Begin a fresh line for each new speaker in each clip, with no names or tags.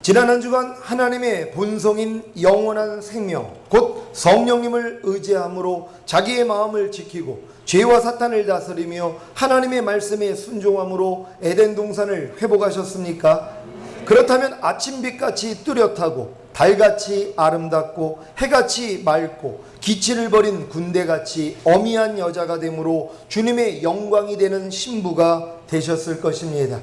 지난 한 주간 하나님의 본성인 영원한 생명 곧 성령님을 의지함으로 자기의 마음을 지키고 죄와 사탄을 다스리며 하나님의 말씀에 순종함으로 에덴 동산을 회복하셨습니까? 그렇다면 아침빛같이 뚜렷하고 달같이 아름답고 해같이 맑고 기치를 버린 군대같이 어미한 여자가 되므로 주님의 영광이 되는 신부가 되셨을 것입니다.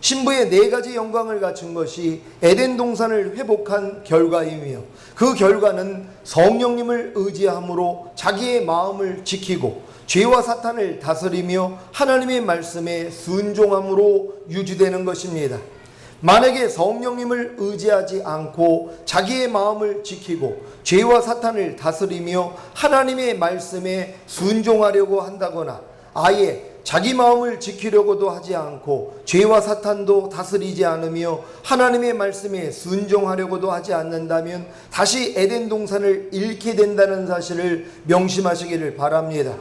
신부의 네 가지 영광을 갖춘 것이 에덴 동산을 회복한 결과이며 그 결과는 성령님을 의지함으로 자기의 마음을 지키고 죄와 사탄을 다스리며 하나님의 말씀에 순종함으로 유지되는 것입니다. 만약에 성령님을 의지하지 않고 자기의 마음을 지키고 죄와 사탄을 다스리며 하나님의 말씀에 순종하려고 한다거나 아예 자기 마음을 지키려고도 하지 않고 죄와 사탄도 다스리지 않으며 하나님의 말씀에 순종하려고도 하지 않는다면 다시 에덴 동산을 잃게 된다는 사실을 명심하시기를 바랍니다.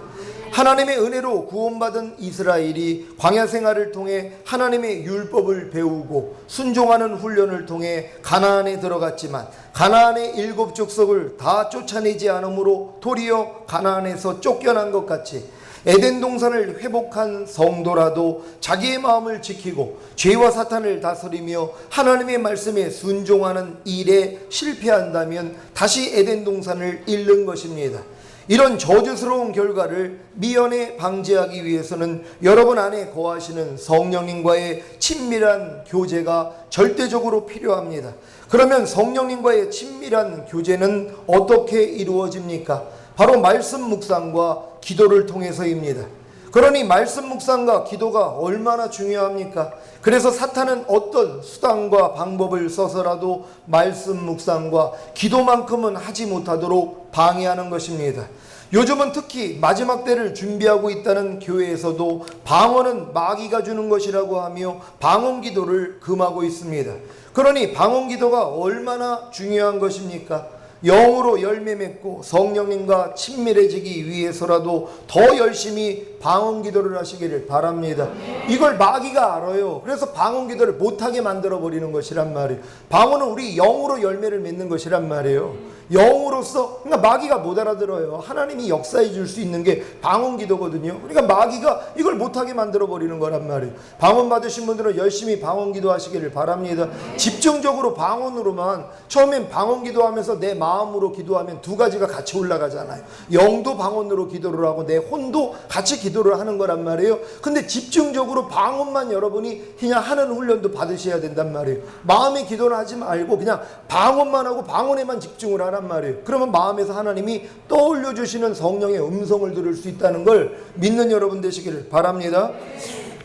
하나님의 은혜로 구원받은 이스라엘이 광야 생활을 통해 하나님의 율법을 배우고 순종하는 훈련을 통해 가나안에 들어갔지만 가나안의 7 족속을 다 쫓아내지 않으므로 도리어 가나안에서 쫓겨난 것 같이 에덴 동산을 회복한 성도라도 자기의 마음을 지키고 죄와 사탄을 다스리며 하나님의 말씀에 순종하는 일에 실패한다면 다시 에덴 동산을 잃는 것입니다. 이런 저주스러운 결과를 미연에 방지하기 위해서는 여러분 안에 거하시는 성령님과의 친밀한 교제가 절대적으로 필요합니다. 그러면 성령님과의 친밀한 교제는 어떻게 이루어집니까? 바로 말씀 묵상과 기도를 통해서입니다. 그러니 말씀 묵상과 기도가 얼마나 중요합니까? 그래서 사탄은 어떤 수단과 방법을 써서라도 말씀 묵상과 기도만큼은 하지 못하도록 방해하는 것입니다. 요즘은 특히 마지막 때를 준비하고 있다는 교회에서도 방언은 마귀가 주는 것이라고 하며 방언 기도를 금하고 있습니다. 그러니 방언 기도가 얼마나 중요한 것입니까? 영으로 열매 맺고 성령님과 친밀해지기 위해서라도 더 열심히 방언 기도를 하시기를 바랍니다. 이걸 마귀가 알아요. 그래서 방언 기도를 못하게 만들어 버리는 것이란 말이에요. 방언은 우리 영으로 열매를 맺는 것이란 말이에요. 영으로서, 그러니까 마귀가 못 알아들어요. 하나님이 역사해 줄 수 있는 게 방언 기도거든요. 그러니까 마귀가 이걸 못하게 만들어 버리는 거란 말이에요. 방언 받으신 분들은 열심히 방언 기도 하시기를 바랍니다. 집중적으로 방언으로만, 처음엔 방언 기도하면서 내 마음으로 기도하면 두 가지가 같이 올라가잖아요. 영도 방언으로 기도를 하고 내 혼도 같이 기도를 하는 거란 말이에요. 근데 집중적으로 방언만 여러분이 그냥 하는 훈련도 받으셔야 된단 말이에요. 마음의 기도를 하지 말고 그냥 방언만 하고 방언에만 집중을 하란 말이에요. 그러면 마음에서 하나님이 떠올려 주시는 성령의 음성을 들을 수 있다는 걸 믿는 여러분 되시기를 바랍니다.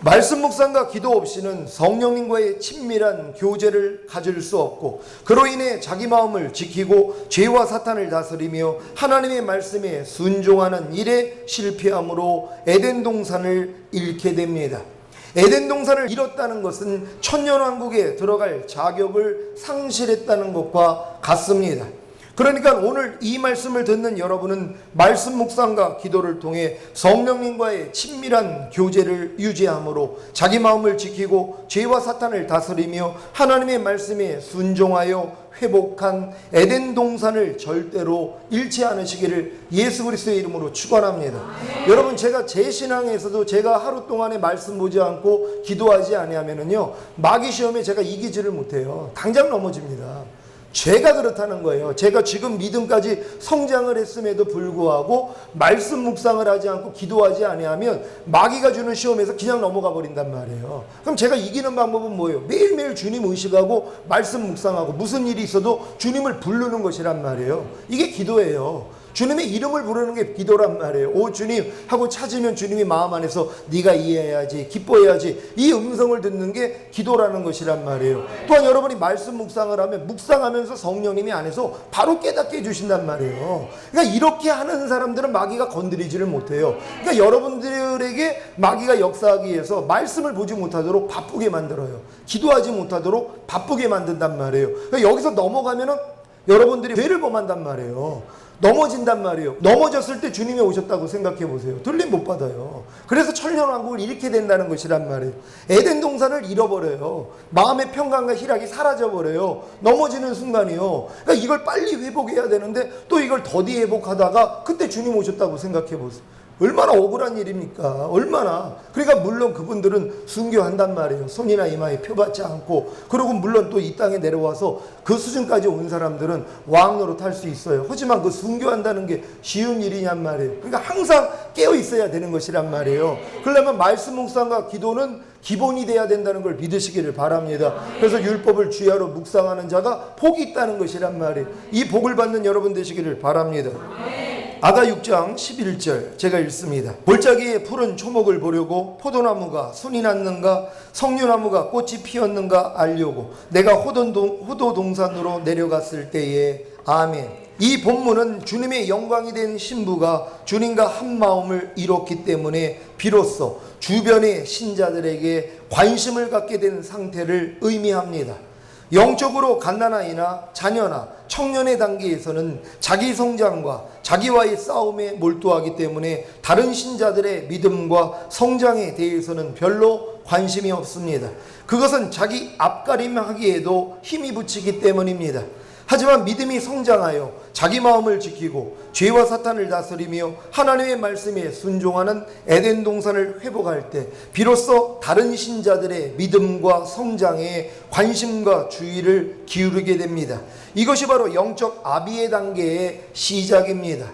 말씀 묵상과 기도 없이는 성령님과의 친밀한 교제를 가질 수 없고 그로 인해 자기 마음을 지키고 죄와 사탄을 다스리며 하나님의 말씀에 순종하는 일에 실패함으로 에덴 동산을 잃게 됩니다. 에덴 동산을 잃었다는 것은 천년왕국에 들어갈 자격을 상실했다는 것과 같습니다. 그러니까 오늘 이 말씀을 듣는 여러분은 말씀 묵상과 기도를 통해 성령님과의 친밀한 교제를 유지함으로 자기 마음을 지키고 죄와 사탄을 다스리며 하나님의 말씀에 순종하여 회복한 에덴 동산을 절대로 잃지 않으시기를 예수 그리스도의 이름으로 축원합니다. 여러분, 제가 제 신앙에서도 제가 하루 동안에 말씀 보지 않고 기도하지 아니하면은요, 마귀 시험에 제가 이기지를 못해요. 당장 넘어집니다. 죄가 그렇다는 거예요. 제가 지금 믿음까지 성장을 했음에도 불구하고 말씀 묵상을 하지 않고 기도하지 아니하면 마귀가 주는 시험에서 그냥 넘어가 버린단 말이에요. 그럼 제가 이기는 방법은 뭐예요? 매일매일 주님 의식하고 말씀 묵상하고 무슨 일이 있어도 주님을 부르는 것이란 말이에요. 이게 기도예요. 주님의 이름을 부르는 게 기도란 말이에요. 오 주님 하고 찾으면 주님이 마음 안에서 네가 이해해야지, 기뻐해야지, 이 음성을 듣는 게 기도라는 것이란 말이에요. 또한 여러분이 말씀 묵상을 하면 묵상하면서 성령님이 안에서 바로 깨닫게 해주신단 말이에요. 그러니까 이렇게 하는 사람들은 마귀가 건드리지를 못해요. 그러니까 여러분들에게 마귀가 역사하기 위해서 말씀을 보지 못하도록 바쁘게 만들어요. 기도하지 못하도록 바쁘게 만든단 말이에요. 그러니까 여기서 넘어가면은 여러분들이 죄를 범한단 말이에요. 넘어진단 말이에요. 넘어졌을 때 주님이 오셨다고 생각해 보세요. 들림 못 받아요. 그래서 천년왕국을 잃게 된다는 것이란 말이에요. 에덴 동산을 잃어버려요. 마음의 평강과 희락이 사라져버려요. 넘어지는 순간이요. 그러니까 이걸 빨리 회복해야 되는데 또 이걸 더디 회복하다가 그때 주님 오셨다고 생각해 보세요. 얼마나 억울한 일입니까? 얼마나. 그러니까 물론 그분들은 순교한단 말이에요. 손이나 이마에 표받지 않고. 그리고 물론 또 이 땅에 내려와서 그 수준까지 온 사람들은 왕 노릇할 수 있어요. 하지만 그 순교한다는 게 쉬운 일이냔 말이에요. 그러니까 항상 깨어 있어야 되는 것이란 말이에요. 그러려면 말씀 묵상과 기도는 기본이 돼야 된다는 걸 믿으시기를 바랍니다. 그래서 율법을 주야로 묵상하는 자가 복이 있다는 것이란 말이에요. 이 복을 받는 여러분 되시기를 바랍니다. 아가 6장 11절 제가 읽습니다. 골짜기에 푸른 초목을 보려고 포도나무가 순이 났는가 석류나무가 꽃이 피었는가 알려고 내가 호도 동산으로 내려갔을 때에 아멘. 이 본문은 주님의 영광이 된 신부가 주님과 한 마음을 이뤘기 때문에 비로소 주변의 신자들에게 관심을 갖게 된 상태를 의미합니다. 영적으로 갓난아이나 자녀나 청년의 단계에서는 자기 성장과 자기와의 싸움에 몰두하기 때문에 다른 신자들의 믿음과 성장에 대해서는 별로 관심이 없습니다. 그것은 자기 앞가림하기에도 힘이 붙이기 때문입니다. 하지만 믿음이 성장하여 자기 마음을 지키고 죄와 사탄을 다스리며 하나님의 말씀에 순종하는 에덴 동산을 회복할 때 비로소 다른 신자들의 믿음과 성장에 관심과 주의를 기울이게 됩니다. 이것이 바로 영적 아비의 단계의 시작입니다.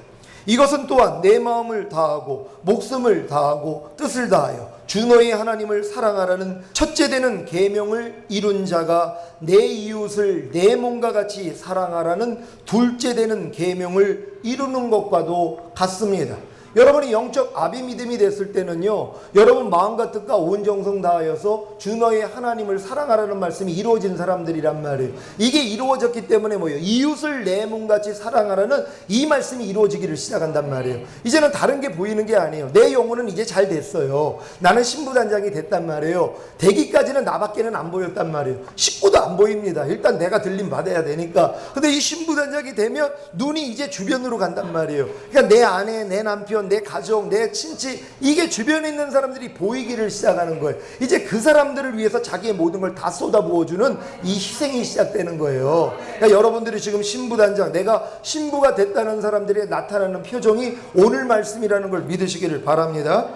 이것은 또한 내 마음을 다하고 목숨을 다하고 뜻을 다하여 주 너의 하나님을 사랑하라는 첫째 되는 계명을 이룬 자가 내 이웃을 내 몸과 같이 사랑하라는 둘째 되는 계명을 이루는 것과도 같습니다. 여러분이 영적 아비 믿음이 됐을 때는요, 여러분 마음과 뜻과 온 정성 다하여서 주 너의 하나님을 사랑하라는 말씀이 이루어진 사람들이란 말이에요. 이게 이루어졌기 때문에 뭐예요? 이웃을 내 몸같이 사랑하라는 이 말씀이 이루어지기를 시작한단 말이에요. 이제는 다른 게 보이는 게 아니에요. 내 영혼은 이제 잘 됐어요. 나는 신부단장이 됐단 말이에요. 되기까지는 나밖에는 안 보였단 말이에요. 식구도 안 보입니다. 일단 내가 들림 받아야 되니까. 근데 이 신부단장이 되면 눈이 이제 주변으로 간단 말이에요. 그러니까 내 아내, 내 남편, 내 가족, 내 친지, 이게 주변에 있는 사람들이 보이기를 시작하는 거예요. 이제 그 사람들을 위해서 자기의 모든 걸 다 쏟아부어주는 이 희생이 시작되는 거예요. 그러니까 여러분들이 지금 신부단장, 내가 신부가 됐다는 사람들이 나타나는 표정이 오늘 말씀이라는 걸 믿으시기를 바랍니다.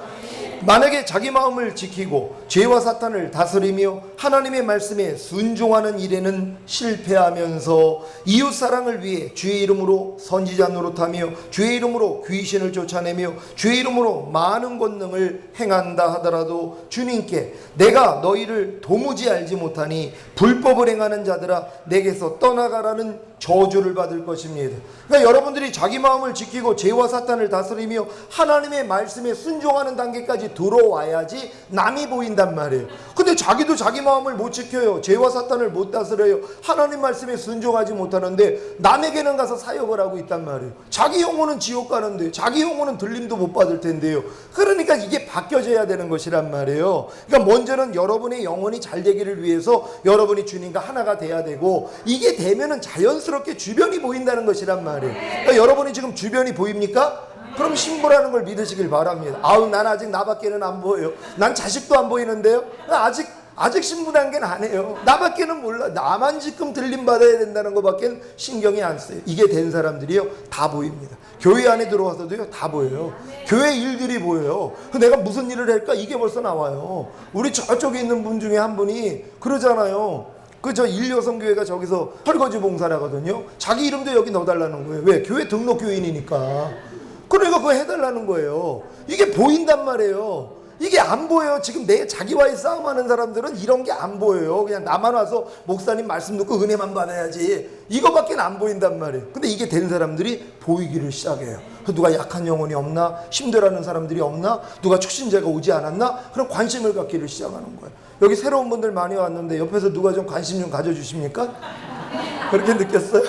만약에 자기 마음을 지키고 죄와 사탄을 다스리며 하나님의 말씀에 순종하는 일에는 실패하면서 이웃사랑을 위해 주의 이름으로 선지자 노릇하며 주의 이름으로 귀신을 쫓아내며 주의 이름으로 많은 권능을 행한다 하더라도 주님께 내가 너희를 도무지 알지 못하니 불법을 행하는 자들아 내게서 떠나가라는 저주를 받을 것입니다. 그러니까 여러분들이 자기 마음을 지키고 죄와 사탄을 다스리며 하나님의 말씀에 순종하는 단계까지 들어와야지 남이 보인단 말이에요. 근데 자기도 자기 마음을 못 지켜요. 죄와 사탄을 못 다스려요. 하나님 말씀에 순종하지 못하는데 남에게는 가서 사역을 하고 있단 말이에요. 자기 영혼은 지옥 가는데 자기 영혼은 들림도 못 받을 텐데요. 그러니까 이게 바뀌어져야 되는 것이란 말이에요. 그러니까 먼저는 여러분의 영혼이 잘 되기를 위해서 여러분이 주님과 하나가 돼야 되고, 이게 되면은 자연스럽게 주변이 보인다는 것이란 말이에요. 그러니까 여러분이 지금 주변이 보입니까? 그럼 신부라는 걸 믿으시길 바랍니다. 아우, 난 아직 나밖에는 안 보여요. 난 자식도 안 보이는데요. 아직 신부 단계는 안 해요. 나밖에는 몰라. 나만 지금 들림 받아야 된다는 것밖에 신경이 안 써요. 이게 된 사람들이요, 다 보입니다. 교회 안에 들어와서도요, 다 보여요. 교회 일들이 보여요. 내가 무슨 일을 할까? 이게 벌써 나와요. 우리 저쪽에 있는 분 중에 한 분이 그러잖아요. 저 일여성교회가 저기서 설거지 봉사를 하거든요. 자기 이름도 여기 넣어달라는 거예요. 왜? 교회 등록 교인이니까. 그러니까 그거 해달라는 거예요. 이게 보인단 말이에요. 이게 안 보여요. 지금 자기와의 싸움하는 사람들은 이런 게 안 보여요. 그냥 나만 와서 목사님 말씀 듣고 은혜만 받아야지, 이거밖에 안 보인단 말이에요. 근데 이게 된 사람들이 보이기를 시작해요. 누가 약한 영혼이 없나? 힘들어하는 사람들이 없나? 누가 축신자가 오지 않았나? 그럼 관심을 갖기를 시작하는 거예요. 여기 새로운 분들 많이 왔는데 옆에서 누가 좀 관심 좀 가져주십니까? 그렇게 느꼈어요?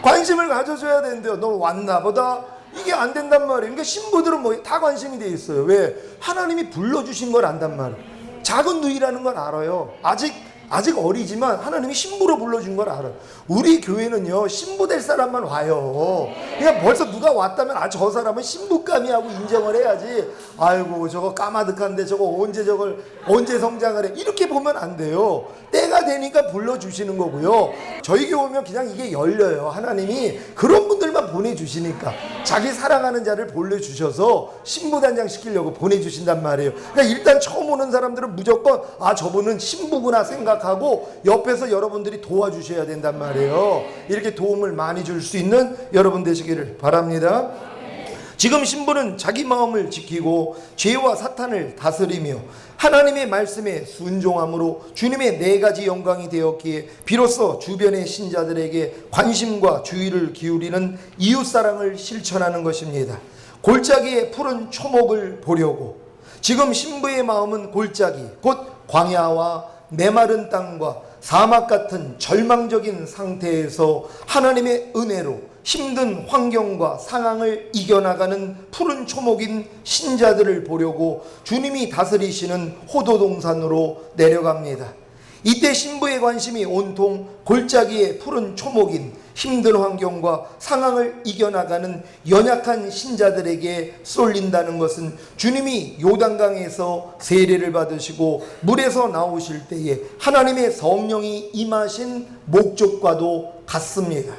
관심을 가져줘야 되는데요. 너 왔나 보다. 이게 안 된단 말이에요. 그러니까 신부들은 뭐 다 관심이 돼 있어요. 왜? 하나님이 불러주신 걸 안단 말이에요. 작은 누이라는 건 알아요. 아직 아직 어리지만 하나님이 신부로 불러준 걸 알아요. 우리 교회는요, 신부 될 사람만 와요. 그냥 벌써 누가 왔다면 저 사람은 신부감이하고 인정을 해야지. 아이고 저거 까마득한데 저거 언제 성장을 해, 이렇게 보면 안 돼요. 때가 되니까 불러주시는 거고요. 저희 교회 오면 그냥 이게 열려요. 하나님이 그런 분들만 보내주시니까, 자기 사랑하는 자를 보내주셔서 신부단장 시키려고 보내주신단 말이에요. 그러니까 일단 처음 오는 사람들은 무조건 저분은 신부구나 생각하고 옆에서 여러분들이 도와주셔야 된단 말이에요. 이렇게 도움을 많이 줄 수 있는 여러분 되시기를 바랍니다. 지금 신부는 자기 마음을 지키고 죄와 사탄을 다스리며 하나님의 말씀에 순종함으로 주님의 4가지 영광이 되었기에 비로소 주변의 신자들에게 관심과 주의를 기울이는 이웃사랑을 실천하는 것입니다. 골짜기의 푸른 초목을 보려고, 지금 신부의 마음은 골짜기, 곧 광야와 메마른 땅과 사막 같은 절망적인 상태에서 하나님의 은혜로 힘든 환경과 상황을 이겨나가는 푸른 초목인 신자들을 보려고 주님이 다스리시는 호도동산으로 내려갑니다. 이때 신부의 관심이 온통 골짜기의 푸른 초목인 힘든 환경과 상황을 이겨나가는 연약한 신자들에게 쏠린다는 것은 주님이 요단강에서 세례를 받으시고 물에서 나오실 때에 하나님의 성령이 임하신 목적과도 같습니다.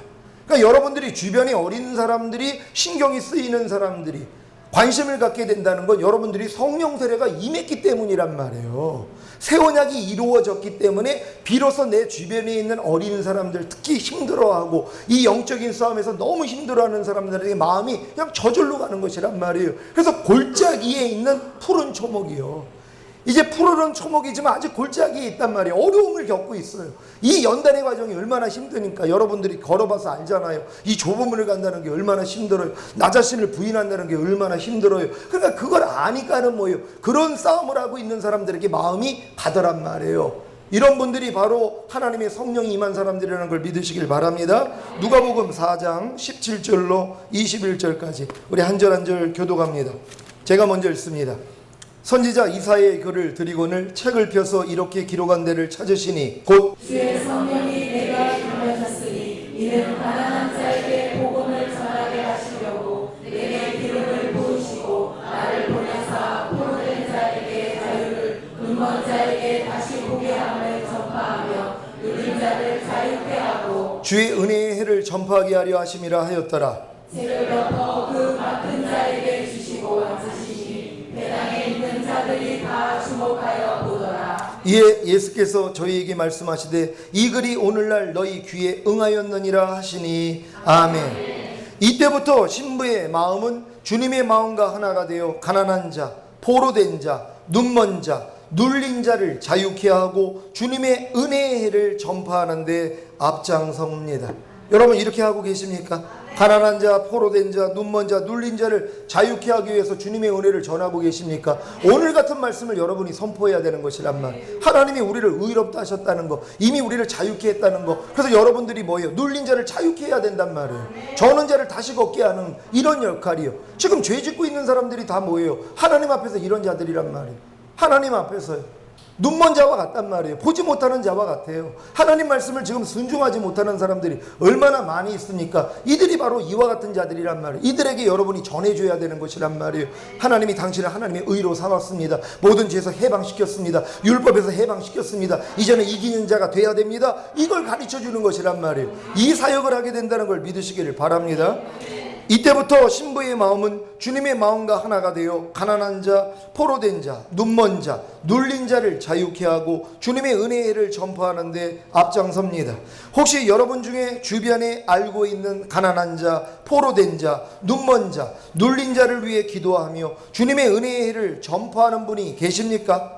그러니까 여러분들이 주변에 어린 사람들이, 신경이 쓰이는 사람들이 관심을 갖게 된다는 건 여러분들이 성령 세례가 임했기 때문이란 말이에요. 새 언약이 이루어졌기 때문에 비로소 내 주변에 있는 어린 사람들, 특히 힘들어하고 이 영적인 싸움에서 너무 힘들어하는 사람들에게 마음이 그냥 저절로 가는 것이란 말이에요. 그래서 골짜기에 있는 푸른 초목이요, 이제 푸르른 초목이지만 아직 골짜기에 있단 말이에요. 어려움을 겪고 있어요. 이 연단의 과정이 얼마나 힘드니까 여러분들이 걸어봐서 알잖아요. 이 좁은 문을 간다는 게 얼마나 힘들어요. 나 자신을 부인한다는 게 얼마나 힘들어요. 그러니까 그걸 아니까는 뭐예요, 그런 싸움을 하고 있는 사람들에게 마음이 가더란 말이에요. 이런 분들이 바로 하나님의 성령이 임한 사람들이라는 걸 믿으시길 바랍니다. 누가복음 4장 17절로 21절까지 우리 한 절 한 절 교독합니다. 제가 먼저 읽습니다. 선지자 이사야의 글을 드리고는 책을 펴서 이렇게 기록한 데를 찾으시니 곧
주의 성령이 내가 임하셨으니 이는 가난한 자에게 복음을 전하게 하시려고 내게 기름을 부으시고 나를 보내사 포로된 자에게 자유를, 눈먼 자에게 다시 보게 함을 전파하며 눌린 자를 자유케 하고
주의 은혜의 해를 전파하게 하려 하심이라 하였더라.
책을 덮어 그 맡은 자에게 주시고 앉으시니 배당에 있는 자들이 다 주목하여 보더라.
이에 예수께서 저희에게 말씀하시되 이 글이 오늘날 너희 귀에 응하였느니라 하시니 아멘. 이때부터 신부의 마음은 주님의 마음과 하나가 되어 가난한 자, 포로된 자, 눈먼 자, 눌린 자를 자유케 하고 주님의 은혜의 해를 전파하는 데 앞장섭니다. 여러분 이렇게 하고 계십니까? 가난한 자, 포로된 자, 눈먼 자, 눌린 자를 자유케 하기 위해서 주님의 은혜를 전하고 계십니까? 오늘 같은 말씀을 여러분이 선포해야 되는 것이란 말. 하나님이 우리를 의롭다 하셨다는 거, 이미 우리를 자유케 했다는 거. 그래서 여러분들이 뭐예요? 눌린 자를 자유케 해야 된단 말이에요. 저는 자를 다시 걷게 하는 이런 역할이요. 지금 죄 짓고 있는 사람들이 다 뭐예요? 하나님 앞에서 이런 자들이란 말이에요. 하나님 앞에서요. 눈먼 자와 같단 말이에요. 보지 못하는 자와 같아요. 하나님 말씀을 지금 순종하지 못하는 사람들이 얼마나 많이 있습니까? 이들이 바로 이와 같은 자들이란 말이에요. 이들에게 여러분이 전해줘야 되는 것이란 말이에요. 하나님이 당신을 하나님의 의로 삼았습니다. 모든 죄에서 해방시켰습니다. 율법에서 해방시켰습니다. 이제는 이기는 자가 돼야 됩니다. 이걸 가르쳐주는 것이란 말이에요. 이 사역을 하게 된다는 걸 믿으시기를 바랍니다. 이때부터 신부의 마음은 주님의 마음과 하나가 되어 가난한 자, 포로된 자, 눈먼 자, 눌린 자를 자유케 하고 주님의 은혜를 전파하는 데 앞장섭니다. 혹시 여러분 중에 주변에 알고 있는 가난한 자, 포로된 자, 눈먼 자, 눌린 자를 위해 기도하며 주님의 은혜를 전파하는 분이 계십니까?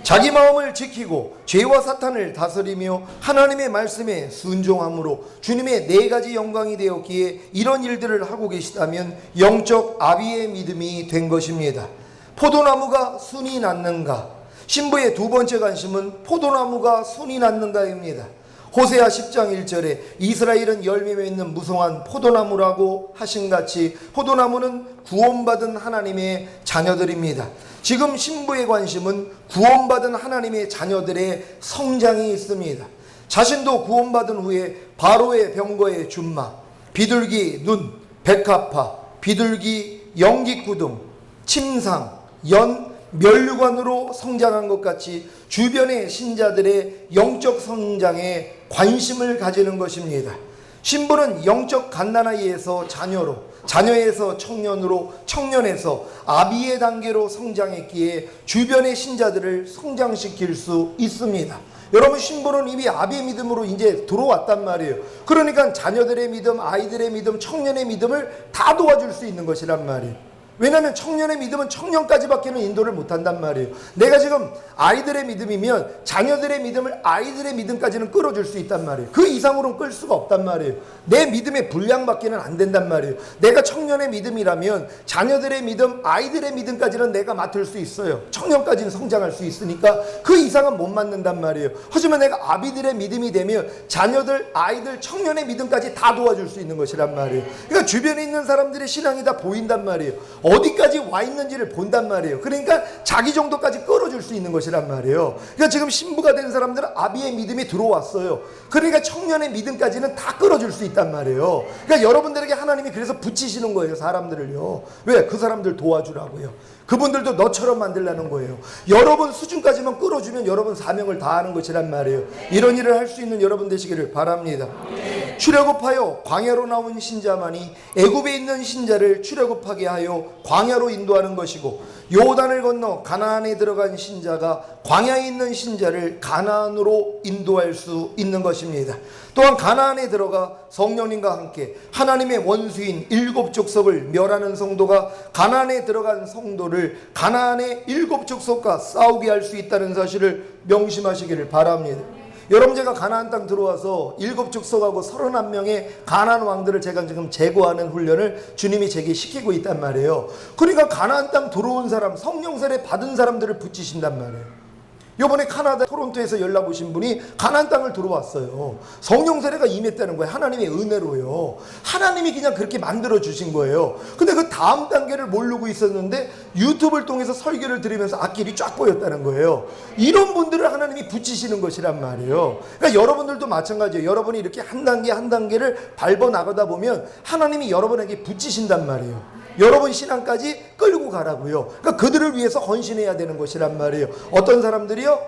자기 마음을 지키고 죄와 사탄을 다스리며 하나님의 말씀에 순종함으로 주님의 4가지 영광이 되었기에 이런 일들을 하고 계시다면 영적 아비의 믿음이 된 것입니다. 포도나무가 순이 났는가? 신부의 두 번째 관심은 포도나무가 순이 났는가입니다. 호세아 10장 1절에 이스라엘은 열매 맺는 무성한 포도나무라고 하신같이 포도나무는 구원받은 하나님의 자녀들입니다. 지금 신부의 관심은 구원받은 하나님의 자녀들의 성장이 있습니다. 자신도 구원받은 후에 바로의 병거의 준마, 비둘기 눈, 백합화, 비둘기 연기구등, 침상, 연, 멸류관으로 성장한 것 같이 주변의 신자들의 영적 성장에 관심을 가지는 것입니다. 신부는 영적 갓난아이에서 자녀로, 자녀에서 청년으로, 청년에서 아비의 단계로 성장했기에 주변의 신자들을 성장시킬 수 있습니다. 여러분, 신부는 이미 아비의 믿음으로 이제 들어왔단 말이에요. 그러니까 자녀들의 믿음, 아이들의 믿음, 청년의 믿음을 다 도와줄 수 있는 것이란 말이에요. 왜냐하면 청년의 믿음은 청년까지밖에는 인도를 못한단 말이에요. 내가 지금 아이들의 믿음이면 자녀들의 믿음을 아이들의 믿음까지는 끌어줄 수 있단 말이에요. 그 이상으로는 끌 수가 없단 말이에요. 내 믿음의 분량밖에는 안 된단 말이에요. 내가 청년의 믿음이라면 자녀들의 믿음, 아이들의 믿음까지는 내가 맡을 수 있어요. 청년까지는 성장할 수 있으니까 그 이상은 못 맡는단 말이에요. 하지만 내가 아비들의 믿음이 되면 자녀들, 아이들, 청년의 믿음까지 다 도와줄 수 있는 것이란 말이에요. 그러니까 주변에 있는 사람들의 신앙이 다 보인단 말이에요. 어디까지 와 있는지를 본단 말이에요. 그러니까 자기 정도까지 끌어줄 수 있는 것이란 말이에요. 그러니까 지금 신부가 된 사람들은 아비의 믿음이 들어왔어요. 그러니까 청년의 믿음까지는 다 끌어줄 수 있단 말이에요. 그러니까 여러분들에게 하나님이 그래서 붙이시는 거예요. 사람들을요. 왜? 그 사람들 도와주라고요. 그분들도 너처럼 만들라는 거예요. 여러분 수준까지만 끌어주면 여러분 사명을 다하는 것이란 말이에요. 이런 일을 할 수 있는 여러분 되시기를 바랍니다. 출애굽하여 광야로 나온 신자만이 애굽에 있는 신자를 출애굽하게 하여 광야로 인도하는 것이고, 요단을 건너 가나안에 들어간 신자가 광야에 있는 신자를 가나안으로 인도할 수 있는 것입니다. 또한 가나안에 들어가 성령님과 함께 하나님의 원수인 일곱 족속을 멸하는 성도가 가나안에 들어간 성도를 가나안의 일곱 족속과 싸우게 할 수 있다는 사실을 명심하시기를 바랍니다. 여러분, 제가 가나안 땅 들어와서 일곱 족속하고 31명의 가나안 왕들을 제가 지금 제거하는 훈련을 주님이 제게 시키고 있단 말이에요. 그러니까 가나안 땅 들어온 사람, 성령 세례 받은 사람들을 붙이신단 말이에요. 요번에 카나다 토론토에서 연락 오신 분이 가나안 땅을 들어왔어요. 성령 세례가 임했다는 거예요. 하나님의 은혜로요. 하나님이 그냥 그렇게 만들어 주신 거예요. 근데 그 다음 단계를 모르고 있었는데 유튜브를 통해서 설교를 들으면서 앞길이 쫙 보였다는 거예요. 이런 분들을 하나님이 붙이시는 것이란 말이에요. 그러니까 여러분들도 마찬가지예요. 여러분이 이렇게 한 단계 한 단계를 밟아 나가다 보면 하나님이 여러분에게 붙이신단 말이에요. 여러분 신앙까지 끌고 가라고요. 그러니까 그들을 위해서 헌신해야 되는 것이란 말이에요. 어떤 사람들이요?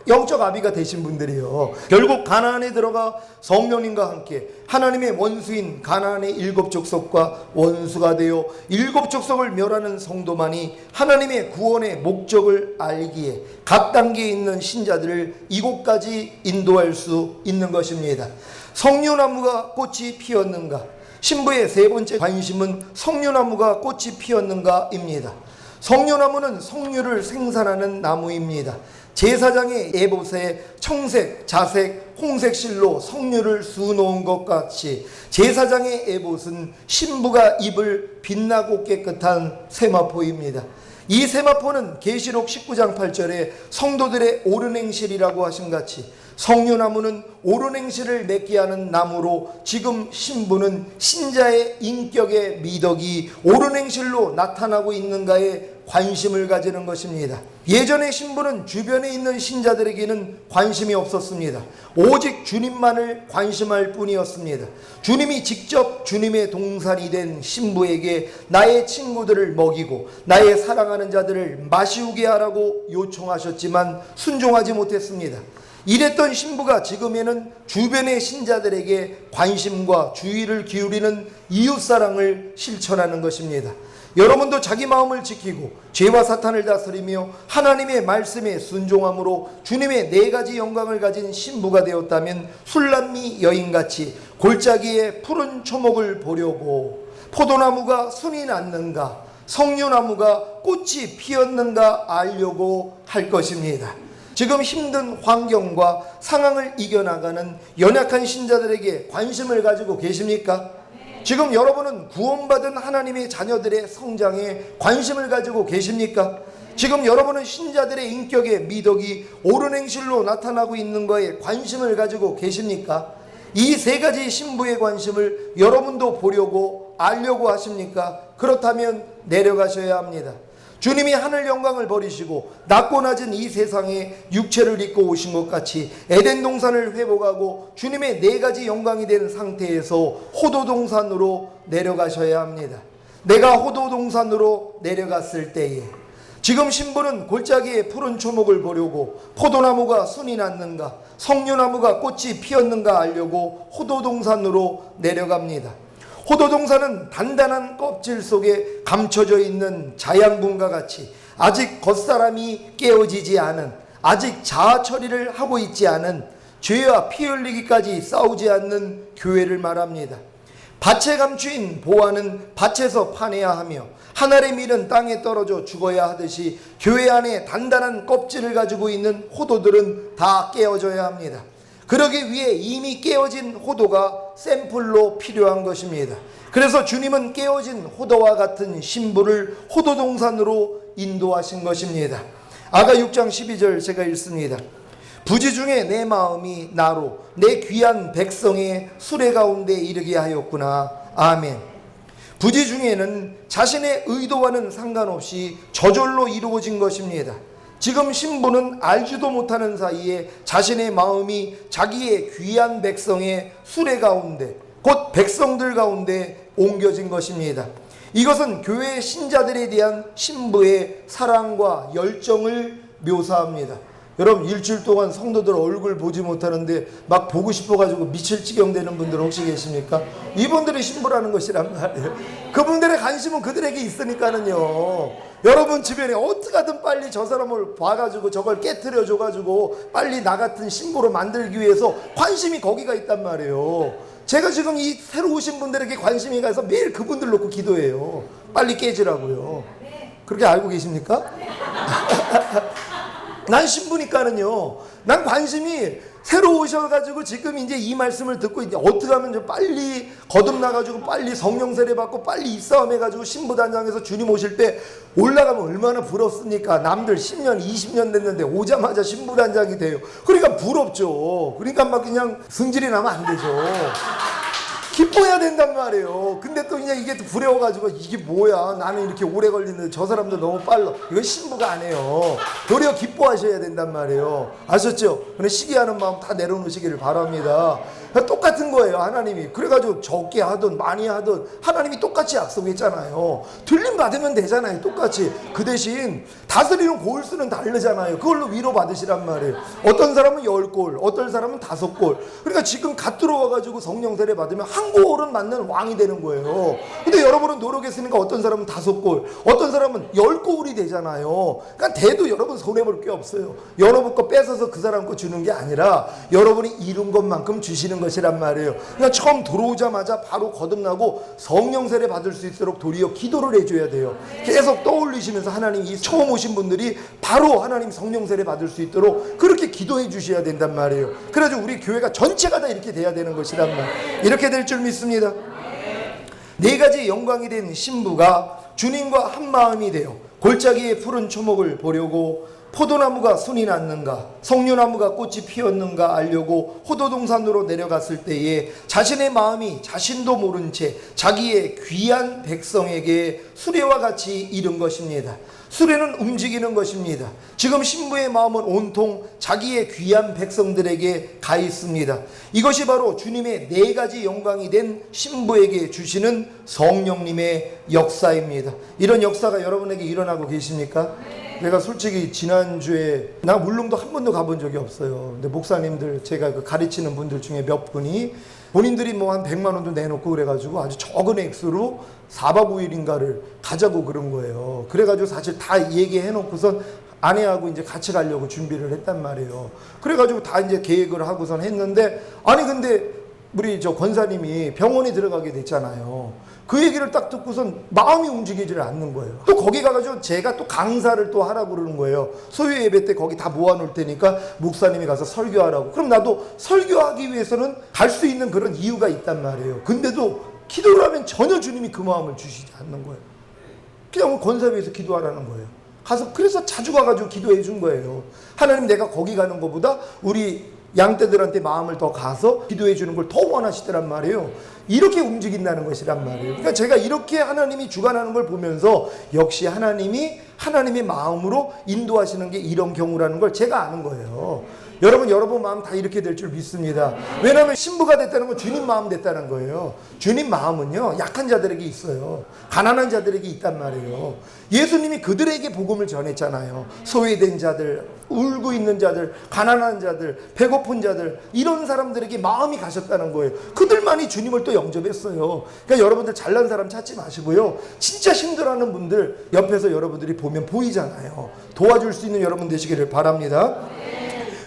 영적 아비가 되신 분들이요. 결국 가나안에 들어가 성령님과 함께 하나님의 원수인 가나안의 일곱 족속과 원수가 되어 일곱 족속을 멸하는 성도만이 하나님의 구원의 목적을 알기에 각 단계에 있는 신자들을 이곳까지 인도할 수 있는 것입니다. 석류나무가 꽃이 피었는가? 신부의 세 번째 관심은 석류나무가 꽃이 피었는가입니다. 석류나무는 석류를 생산하는 나무입니다. 제사장의 에봇에 청색, 자색, 홍색 실로 석류를 수놓은 것 같이 제사장의 에봇은 신부가 입을 빛나고 깨끗한 세마포입니다. 이 세마포는 계시록 19장 8절에 성도들의 옳은 행실이라고 하신 같이 석류나무는 옳은 행실을 맺게 하는 나무로 지금 신부는 신자의 인격의 미덕이 옳은 행실로 나타나고 있는가에 관심을 가지는 것입니다. 예전에 신부는 주변에 있는 신자들에게는 관심이 없었습니다. 오직 주님만을 관심할 뿐이었습니다. 주님이 직접 주님의 동산이 된 신부에게 나의 친구들을 먹이고 나의 사랑하는 자들을 마시우게 하라고 요청하셨지만 순종하지 못했습니다. 이랬던 신부가 지금에는 주변의 신자들에게 관심과 주의를 기울이는 이웃사랑을 실천하는 것입니다. 여러분도 자기 마음을 지키고 죄와 사탄을 다스리며 하나님의 말씀에 순종함으로 주님의 네 가지 영광을 가진 신부가 되었다면 술람미 여인같이 골짜기에 푸른 초목을 보려고 포도나무가 순이 났는가 석류나무가 꽃이 피었는가 알려고 할 것입니다. 지금 힘든 환경과 상황을 이겨나가는 연약한 신자들에게 관심을 가지고 계십니까? 지금 여러분은 구원받은 하나님의 자녀들의 성장에 관심을 가지고 계십니까? 지금 여러분은 신자들의 인격의 미덕이 옳은 행실로 나타나고 있는 거에 관심을 가지고 계십니까? 이 세 가지 신부의 관심을 여러분도 보려고 알려고 하십니까? 그렇다면 내려가셔야 합니다. 주님이 하늘 영광을 버리시고 낮고 낮은 이 세상에 육체를 입고 오신 것 같이 에덴 동산을 회복하고 주님의 네 가지 영광이 된 상태에서 호도 동산으로 내려가셔야 합니다. 내가 호도 동산으로 내려갔을 때에 지금 신부는 골짜기에 푸른 초목을 보려고 포도나무가 순이 났는가 석류나무가 꽃이 피었는가 알려고 호도 동산으로 내려갑니다. 호도동산은 단단한 껍질 속에 감춰져 있는 자양분과 같이 아직 겉사람이 깨어지지 않은, 아직 자아 처리를 하고 있지 않은, 죄와 피 흘리기까지 싸우지 않는 교회를 말합니다. 밭에 감추인 보화는 밭에서 파내야 하며 하늘의 밀은 땅에 떨어져 죽어야 하듯이 교회 안에 단단한 껍질을 가지고 있는 호도들은 다 깨어져야 합니다. 그러기 위해 이미 깨어진 호도가 샘플로 필요한 것입니다. 그래서 주님은 깨어진 호도와 같은 신부를 호도동산으로 인도하신 것입니다. 아가 6장 12절 제가 읽습니다. 부지 중에 내 마음이 나로 내 귀한 백성의 수레 가운데 이르게 하였구나. 아멘. 부지 중에는 자신의 의도와는 상관없이 저절로 이루어진 것입니다. 지금 신부는 알지도 못하는 사이에 자신의 마음이 자기의 귀한 백성의 수레 가운데 곧 백성들 가운데 옮겨진 것입니다. 이것은 교회의 신자들에 대한 신부의 사랑과 열정을 묘사합니다. 여러분 일주일 동안 성도들 얼굴 보지 못하는데 막 보고 싶어가지고 미칠 지경 되는 분들 혹시 계십니까? 이분들이 신부라는 것이란 말이에요. 그분들의 관심은 그들에게 있으니까는요. 여러분 주변에 어떻게 하든 빨리 저 사람을 봐가지고 저걸 깨트려 줘가지고 빨리 나 같은 신부로 만들기 위해서 관심이 거기가 있단 말이에요. 제가 지금 이 새로 오신 분들에게 관심이 가서 매일 그분들 놓고 기도해요. 빨리 깨지라고요. 그렇게 알고 계십니까? 난 신부니까는요. 난 관심이 새로 오셔가지고 지금 이제 이 말씀을 듣고 이제 어떻게 하면 좀 빨리 거듭나가지고 빨리 성령 세례 받고 빨리 입사함해가지고 신부단장에서 주님 오실 때 올라가면 얼마나 부럽습니까? 남들 10년, 20년 됐는데 오자마자 신부단장이 돼요. 그러니까 부럽죠. 그러니까 막 그냥 승질이 나면 안 되죠. 기뻐해야 된단 말이에요. 근데 또 그냥 이게 또 부러워가지고 이게 뭐야 나는 이렇게 오래 걸리는데 저 사람도 너무 빨라. 이건 신부가 아니에요. 도리어 기뻐하셔야 된단 말이에요. 아셨죠? 근데 시기하는 마음 다 내려놓으시기를 바랍니다. 똑같은 거예요. 하나님이 그래가지고 적게 하든 많이 하든 하나님이 똑같이 약속했잖아요. 틀림 받으면 되잖아요. 똑같이. 그 대신 다스리는 골수는 다르잖아요. 그걸로 위로 받으시란 말이에요. 어떤 사람은 10골 어떤 사람은 5골. 그러니까 지금 갓 들어와가지고 성령 세례 받으면 한 골은 맞는 왕이 되는 거예요. 근데 여러분은 노력했으니까 어떤 사람은 5골 어떤 사람은 10골이 되잖아요. 그러니까 대도 여러분 손해볼 게 없어요. 여러분 거 뺏어서 그 사람 거 주는 게 아니라 여러분이 이룬 것만큼 주시는 것이란 말이에요. 그러니까 처음 들어오자마자 바로 거듭나고 성령 세례 받을 수 있도록 도리어 기도를 해줘야 돼요. 계속 떠올리시면서 하나님 이 처음 오신 분들이 바로 하나님 성령 세례 받을 수 있도록 그렇게 기도해 주셔야 된단 말이에요. 그래가지고 우리 교회가 전체가 다 이렇게 돼야 되는 것이란 말이에요. 이렇게 될 줄 믿습니다. 네 가지 영광이 된 신부가 주님과 한 마음이 되어 골짜기의 푸른 초목을 보려고 포도나무가 순이 났는가 석류나무가 꽃이 피었는가 알려고 호도동산으로 내려갔을 때에 자신의 마음이 자신도 모른 채 자기의 귀한 백성에게 수레와 같이 이른 것입니다. 수레는 움직이는 것입니다. 지금 신부의 마음은 온통 자기의 귀한 백성들에게 가 있습니다. 이것이 바로 주님의 네 가지 영광이 된 신부에게 주시는 성령님의 역사입니다. 이런 역사가 여러분에게 일어나고 계십니까? 내가 솔직히 지난주에 나 울릉도 한 번도 가본 적이 없어요. 근데 목사님들 제가 그 가르치는 분들 중에 몇 분이 본인들이 뭐 한 100만 원도 내놓고 그래가지고 아주 적은 액수로 4박 5일인가를 가자고 그런 거예요. 그래가지고 사실 다 얘기해놓고선 아내하고 이제 같이 가려고 준비를 했단 말이에요. 그래가지고 다 이제 계획을 하고선 했는데 아니 근데 우리 저 권사님이 병원에 들어가게 됐잖아요. 그 얘기를 딱 듣고선 마음이 움직이지를 않는 거예요. 또 거기 가가지고 제가 또 강사를 또 하라고 그러는 거예요. 소유 예배 때 거기 다 모아놓을 테니까 목사님이 가서 설교하라고. 그럼 나도 설교하기 위해서는 갈 수 있는 그런 이유가 있단 말이에요. 근데도 기도를 하면 전혀 주님이 그 마음을 주시지 않는 거예요. 그냥 권사위에서 기도하라는 거예요. 가서 그래서 자주 가가지고 기도해 준 거예요. 하나님 내가 거기 가는 것보다 우리 양떼들한테 마음을 더 가서 기도해 주는 걸 더 원하시더란 말이에요. 이렇게 움직인다는 것이란 말이에요. 그러니까 제가 이렇게 하나님이 주관하는 걸 보면서 역시 하나님이 하나님의 마음으로 인도하시는 게 이런 경우라는 걸 제가 아는 거예요. 여러분 마음 다 이렇게 될 줄 믿습니다. 왜냐하면 신부가 됐다는 건 주님 마음 됐다는 거예요. 주님 마음은요, 약한 자들에게 있어요. 가난한 자들에게 있단 말이에요. 예수님이 그들에게 복음을 전했잖아요. 소외된 자들, 울고 있는 자들, 가난한 자들, 배고픈 자들, 이런 사람들에게 마음이 가셨다는 거예요. 그들만이 주님을 또 영접했어요. 그러니까 여러분들 잘난 사람 찾지 마시고요, 진짜 힘들어하는 분들 옆에서 여러분들이 보면 보이잖아요. 도와줄 수 있는 여러분 되시기를 바랍니다.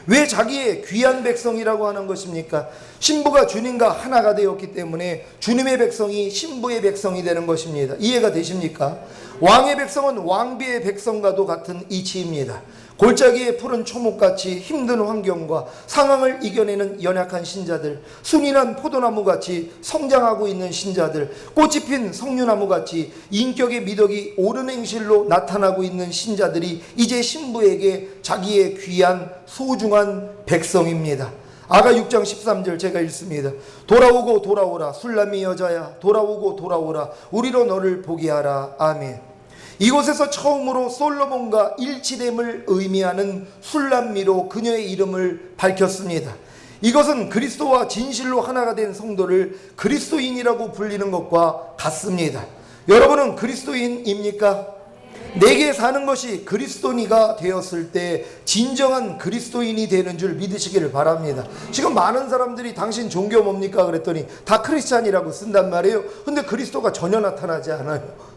왜 자기의 귀한 백성이라고 하는 것입니까? 신부가 주님과 하나가 되었기 때문에 주님의 백성이 신부의 백성이 되는 것입니다. 이해가 되십니까? 왕의 백성은 왕비의 백성과도 같은 이치입니다. 골짜기의 푸른 초목같이 힘든 환경과 상황을 이겨내는 연약한 신자들, 순인한 포도나무같이 성장하고 있는 신자들, 꽃이 핀 석류나무같이 인격의 미덕이 옳은 행실로 나타나고 있는 신자들이 이제 신부에게 자기의 귀한 소중한 백성입니다. 아가 6장 13절 제가 읽습니다. 돌아오고 돌아오라 술람이 여자야, 돌아오고 돌아오라 우리로 너를 보게 하라. 아멘. 이곳에서 처음으로 솔로몬과 일치됨을 의미하는 술람미로 그녀의 이름을 밝혔습니다. 이것은 그리스도와 진실로 하나가 된 성도를 그리스도인이라고 불리는 것과 같습니다. 여러분은 그리스도인입니까? 내게 사는 것이 그리스도인이가 되었을 때 진정한 그리스도인이 되는 줄 믿으시기를 바랍니다. 지금 많은 사람들이 당신 종교 뭡니까? 그랬더니 다 크리스찬이라고 쓴단 말이에요. 근데 그리스도가 전혀 나타나지 않아요.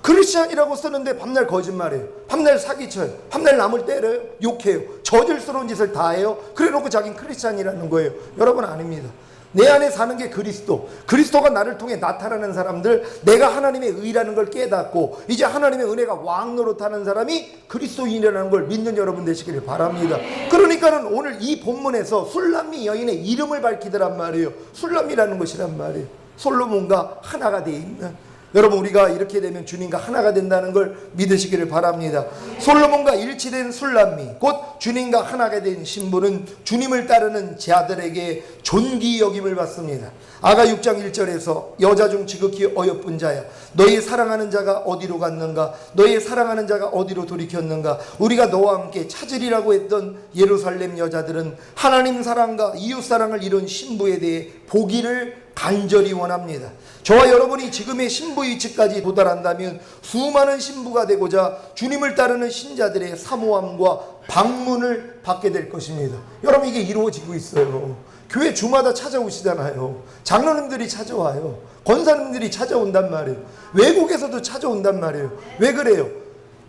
크리스찬이라고 쓰는데 밤날 거짓말해요. 밤날 사기쳐요. 밤날 남을 때려요. 욕해요. 저질스러운 짓을 다 해요. 그래 놓고 자기는 크리스찬이라는 거예요. 여러분 아닙니다. 내 안에 사는 게 그리스도가 나를 통해 나타나는 사람들, 내가 하나님의 의라는 걸 깨닫고 이제 하나님의 은혜가 왕 노릇하는 사람이 그리스도인이라는 걸 믿는 여러분 되시기를 바랍니다. 그러니까는 오늘 이 본문에서 술람미 여인의 이름을 밝히더란 말이에요. 술람미라는 것이란 말이에요. 솔로몬과 하나가 되어 있는, 여러분 우리가 이렇게 되면 주님과 하나가 된다는 걸 믿으시기를 바랍니다. 솔로몬과 일치된 술람미, 곧 주님과 하나가 된 신부는 주님을 따르는 자들에게 존귀 여김을 받습니다. 아가 6장 1절에서 여자 중 지극히 어여쁜 자야, 너희 사랑하는 자가 어디로 갔는가? 너희 사랑하는 자가 어디로 돌이켰는가? 우리가 너와 함께 찾으리라고 했던 예루살렘 여자들은 하나님 사랑과 이웃 사랑을 이룬 신부에 대해 보기를 간절히 원합니다. 저와 여러분이 지금의 신부 위치까지 도달한다면 수많은 신부가 되고자 주님을 따르는 신자들의 사모함과 방문을 받게 될 것입니다. 여러분 이게 이루어지고 있어요. 교회 주마다 찾아오시잖아요. 장로님들이 찾아와요. 권사님들이 찾아온단 말이에요. 외국에서도 찾아온단 말이에요. 왜 그래요?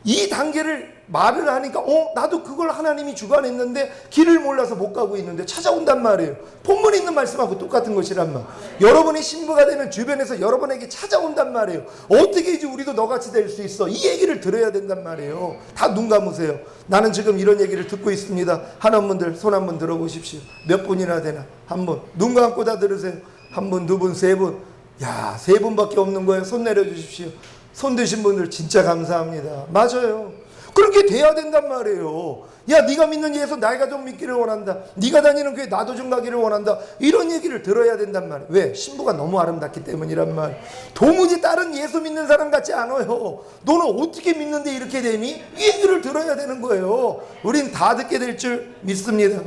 이 단계를 말을 하니까 나도 그걸 하나님이 주관했는데 길을 몰라서 못 가고 있는데 찾아온단 말이에요. 본문에 있는 말씀하고 똑같은 것이란 말. 여러분이 신부가 되면 주변에서 여러분에게 찾아온단 말이에요. 어떻게 이제 우리도 너같이 될 수 있어? 이 얘기를 들어야 된단 말이에요. 다 눈 감으세요. 나는 지금 이런 얘기를 듣고 있습니다. 하는 분들 손 한번 들어보십시오. 몇 분이나 되나? 한 분. 눈 감고 다 들으세요. 한 분, 두 분, 세 분. 야, 세 분밖에 없는 거예요. 손 내려주십시오. 손 드신 분들 진짜 감사합니다. 맞아요. 그렇게 돼야 된단 말이에요. 야, 네가 믿는 예수 내가 좀 믿기를 원한다. 네가 다니는 교회 나도 좀 가기를 원한다. 이런 얘기를 들어야 된단 말이에요. 왜? 신부가 너무 아름답기 때문이란 말. 도무지 다른 예수 믿는 사람 같지 않아요. 너는 어떻게 믿는데 이렇게 되니? 이 얘기를 들어야 되는 거예요. 우린 다 듣게 될 줄 믿습니다.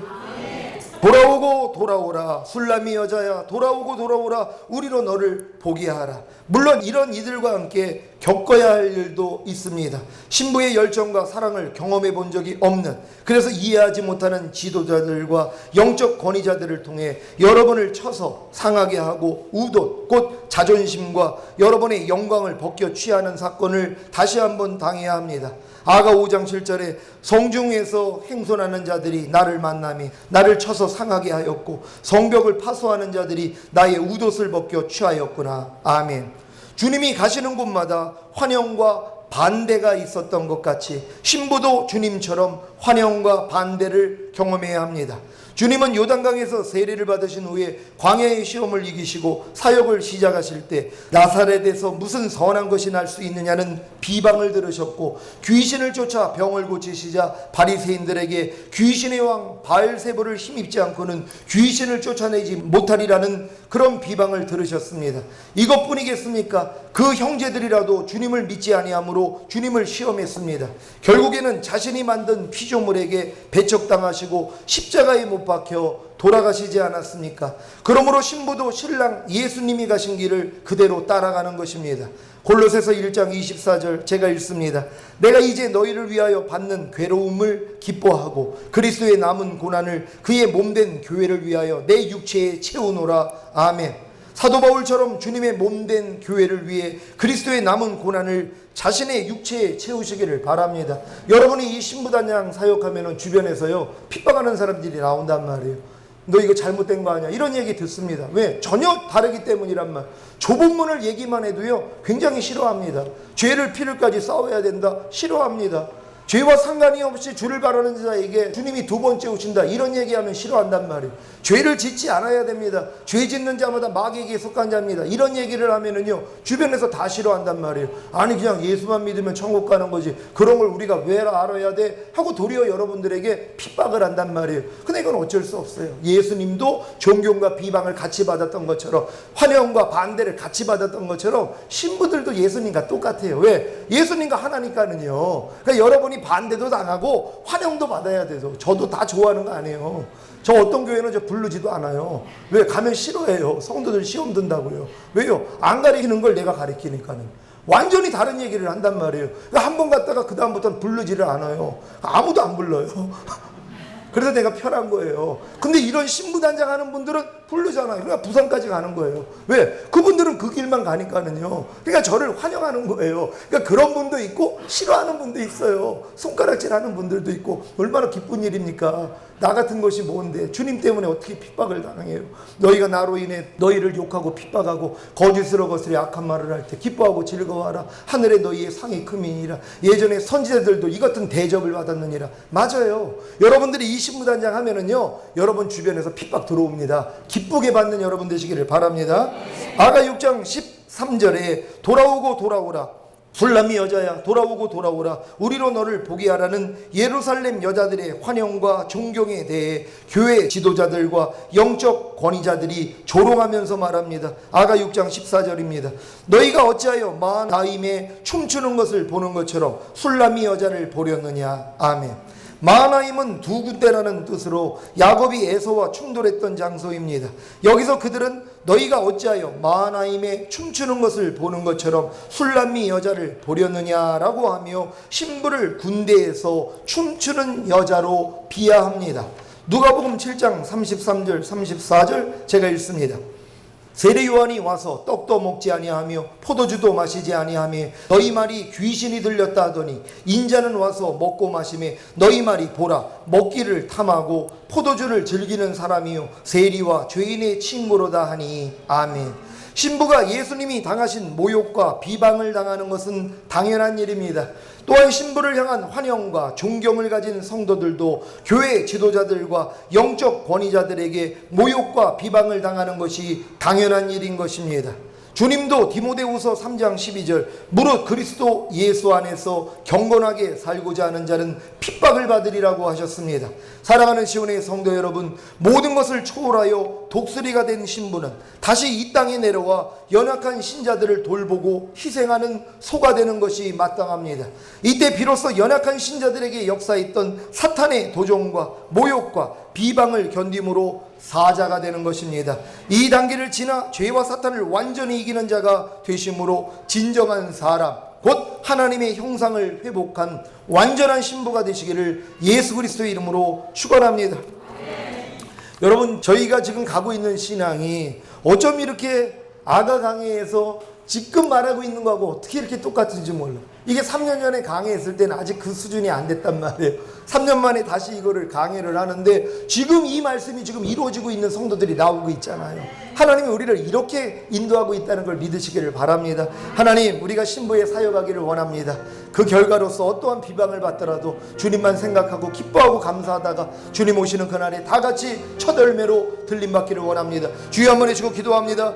돌아오고 돌아오라 술람이 여자야, 돌아오고 돌아오라 우리로 너를 보게 하라. 물론 이런 이들과 함께 겪어야 할 일도 있습니다. 신부의 열정과 사랑을 경험해 본 적이 없는, 그래서 이해하지 못하는 지도자들과 영적 권위자들을 통해 여러분을 쳐서 상하게 하고 우돈, 곧 자존심과 여러분의 영광을 벗겨 취하는 사건을 다시 한번 당해야 합니다. 아가 5장 7절에 성중에서 행손하는 자들이 나를 만나며 나를 쳐서 상하게 하였고 성벽을 파수하는 자들이 나의 웃옷을 벗겨 취하였구나. 아멘. 주님이 가시는 곳마다 환영과 반대가 있었던 것 같이 신부도 주님처럼 환영과 반대를 경험해야 합니다. 주님은 요단강에서 세례를 받으신 후에 광야의 시험을 이기시고 사역을 시작하실 때 나사렛에서 무슨 선한 것이 날 수 있느냐는 비방을 들으셨고, 귀신을 쫓아 병을 고치시자 바리새인들에게 귀신의 왕 바엘세불을 힘입지 않고는 귀신을 쫓아내지 못하리라는 그런 비방을 들으셨습니다. 이것뿐이겠습니까? 그 형제들이라도 주님을 믿지 아니하므로 주님을 시험했습니다. 결국에는 자신이 만든 피조물에게 배척당하시고 십자가에 못 박혀 돌아가시지 않았습니까? 그러므로 신부도 신랑 예수님이 가신 길을 그대로 따라가는 것입니다. 골로새서 1장 24절 제가 읽습니다. 내가 이제 너희를 위하여 받는 괴로움을 기뻐하고 그리스도의 남은 고난을 그의 몸된 교회를 위하여 내 육체에 채우노라. 아멘. 사도 바울처럼 주님의 몸된 교회를 위해 그리스도의 남은 고난을 자신의 육체에 채우시기를 바랍니다. 여러분이 이 신부단장 사역하면 주변에서요 핍박하는 사람들이 나온단 말이에요. 너 이거 잘못된 거 아니야? 이런 얘기 듣습니다. 왜? 전혀 다르기 때문이란 말. 좁은 문을 얘기만 해도요 굉장히 싫어합니다. 죄를 피를까지 싸워야 된다? 싫어합니다. 죄와 상관이 없이 주를 바라는 자에게 주님이 두 번째 오신다 이런 얘기하면 싫어한단 말이에요. 죄를 짓지 않아야 됩니다. 죄 짓는 자마다 마귀에게 속한 자입니다. 이런 얘기를 하면은요 주변에서 다 싫어한단 말이에요. 아니 그냥 예수만 믿으면 천국 가는 거지 그런 걸 우리가 왜 알아야 돼? 하고 도리어 여러분들에게 핍박을 한단 말이에요. 근데 이건 어쩔 수 없어요. 예수님도 존경과 비방을 같이 받았던 것처럼 환영과 반대를 같이 받았던 것처럼 신부들도 예수님과 똑같아요. 왜? 예수님과 하나니까는요. 그러니까 여러분이 반대도 당하고 환영도 받아야 돼서 저도 다 좋아하는 거 아니에요. 저 어떤 교회는 저 부르지도 않아요. 왜? 가면 싫어해요. 성도들 시험 든다고요. 왜요? 안 가리키는 걸 내가 가리키니까는. 완전히 다른 얘기를 한단 말이에요. 한 번 갔다가 그 다음부터는 부르지를 않아요. 아무도 안 불러요. 그래서 내가 편한 거예요. 근데 이런 신부단장 하는 분들은 부르잖아요. 그러니까 부산까지 가는 거예요. 왜? 그분들은 그 길만 가니까는요. 그러니까 저를 환영하는 거예요. 그러니까 그런 분도 있고 싫어하는 분도 있어요. 손가락질 하는 분들도 있고. 얼마나 기쁜 일입니까? 나 같은 것이 뭔데 주님 때문에 어떻게 핍박을 당해요? 너희가 나로 인해 너희를 욕하고 핍박하고 거짓으로 거스려 악한 말을 할 때 기뻐하고 즐거워하라. 하늘에 너희의 상이 크미니라. 예전에 선지자들도 이 같은 대접을 받았느니라. 맞아요. 여러분들이 이 신부단장 하면은요 여러분 주변에서 핍박 들어옵니다. 기쁘게 받는 여러분 되시기를 바랍니다. 아가 6장 13절에 돌아오고 돌아오라. 술람이 여자야 돌아오고 돌아오라. 우리로 너를 보게 하라는 예루살렘 여자들의 환영과 존경에 대해 교회 지도자들과 영적 권위자들이 조롱하면서 말합니다. 아가 6장 14절입니다. 너희가 어찌하여 마하나임에 춤추는 것을 보는 것처럼 술람이 여자를 보렸느냐. 아멘. 마하나임은 두 군데라는 뜻으로 야곱이 에서와 충돌했던 장소입니다. 여기서 그들은 너희가 어찌하여 마하나임에 춤추는 것을 보는 것처럼 술람미 여자를 보렸느냐라고 하며 신부를 군대에서 춤추는 여자로 비하합니다. 누가복음 7장 33절 34절 제가 읽습니다. 세례 요한이 와서 떡도 먹지 아니하며 포도주도 마시지 아니하며 너희 말이 귀신이 들렸다 하더니 인자는 와서 먹고 마시매 너희 말이 보라 먹기를 탐하고 포도주를 즐기는 사람이요 세리와 죄인의 친구로다 하니. 아멘. 신부가 예수님이 당하신 모욕과 비방을 당하는 것은 당연한 일입니다. 또한 신부를 향한 환영과 존경을 가진 성도들도 교회 지도자들과 영적 권위자들에게 모욕과 비방을 당하는 것이 당연한 일인 것입니다. 주님도 디모데후서 3장 12절 무릇 그리스도 예수 안에서 경건하게 살고자 하는 자는 핍박을 받으리라고 하셨습니다. 사랑하는 시온의 성도 여러분, 모든 것을 초월하여 독수리가 된 신부는 다시 이 땅에 내려와 연약한 신자들을 돌보고 희생하는 소가 되는 것이 마땅합니다. 이때 비로소 연약한 신자들에게 역사했던 사탄의 도전과 모욕과 비방을 견딤으로 사자가 되는 것입니다. 이 단계를 지나 죄와 사탄을 완전히 이기는 자가 되심으로 진정한 사람, 곧 하나님의 형상을 회복한 완전한 신부가 되시기를 예수 그리스도의 이름으로 축원합니다. 여러분, 저희가 지금 가고 있는 신앙이 어쩜 이렇게 아가 강해에서 지금 말하고 있는 거하고 어떻게 이렇게 똑같은지 몰라. 이게 3년 전에 강의했을 때는 아직 그 수준이 안 됐단 말이에요. 3년 만에 다시 이거를 강의를 하는데 지금 이 말씀이 지금 이루어지고 있는 성도들이 나오고 있잖아요. 하나님이 우리를 이렇게 인도하고 있다는 걸 믿으시기를 바랍니다. 하나님, 우리가 신부에 사역하기를 원합니다. 그 결과로서 어떠한 비방을 받더라도 주님만 생각하고 기뻐하고 감사하다가 주님 오시는 그날에 다 같이 첫 열매로 들림받기를 원합니다. 주여 한번 해주고 기도합니다.